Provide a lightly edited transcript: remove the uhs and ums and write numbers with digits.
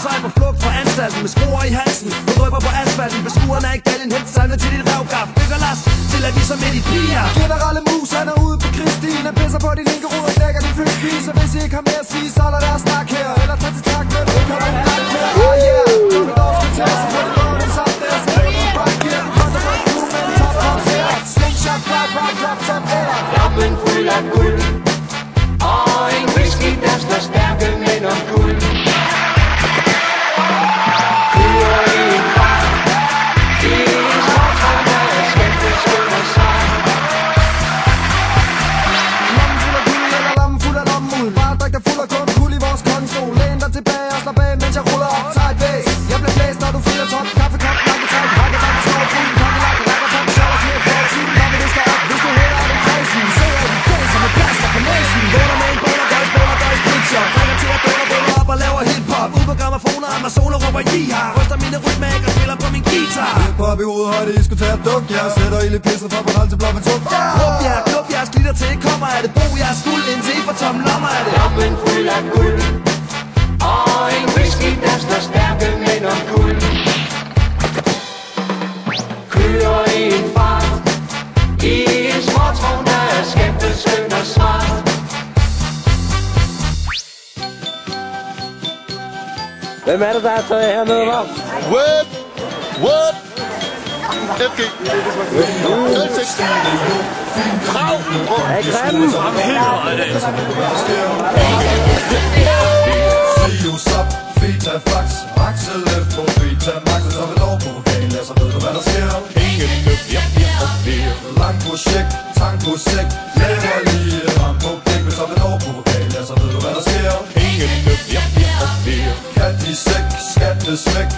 sig på flugt fra anstalten med skruer i halsen. Du drøber på asfalten, beskueren er ikke galgen. Helt salve til dit revgraf, bygger last til at vi som midt i piger. Generelle mus, han er ude på Christine. Pisser på din linke rud og dækker din flygtspis. Så hvis I ikke har mere at sige, så lad der snak her. Eller tag til tak, når du ikke har nogen gang her. Oh yeah, Tommy Dog skal tage sig på det går, den samt der. Så lægger du bare giver den første på en uge med en top koncert. Slingshot, fly, rock, drop, top her. Lampen fuld af guld og en whisky, der står stærke mænd om guld. Kører i en fart, i en småtræn af skæmte skøn og sejr. Lammen fuld af guld, eller lammen fuld af lommemuld. Bare drik dig fuld af kun kul i vores konsol. Læn dig tilbage og slap af, mens jeg ruller op. Tag et væs, jeg bliver blæst, når du fylder top. Kaffekop, nakketræk, hakketræk, snor, fuld, kakkelak, rakkerpop, sjovt, smidt, flot, syg. Når vi skal op, hvis du hætter af den kredsen. Så er de kæser med plaster på næsen. Vågner med en boller, gøjs, picture. Trænger til at boller op og laver hiphop. Ud på grammofoner, Amazoner råber jiha. Ryster mine rytmæk og spiller på min guitar. Hiphop i hovedet, højde, I skulle tage at dukke. Jeg sætter ild i pisset fra Bornholm til Blåvand tuk. Klub jer, glitter til, kommer af det. Bo jeres skuld, indtil I får tomme lommer af det. Lampen fuld af guld og en whisky, der står stærke mænd om guld. Kører i en fart, i en småtron, der er skæmte skøn og smart. Hvem er det, der har taget hernede, hva'? What? FG. Krav. Er I grimme? Sius op, Feta Fax, Axel F på Feta Max. Så vil over på vokalen, så ved du hvad der sker. Ingen og flere. Lang projekt, tank på sæk. Laver lige ram på dæk. Men så vil over på vokalen, så ved du hvad der sker. Ingen og flere. Kat i sæk, skattesmæk.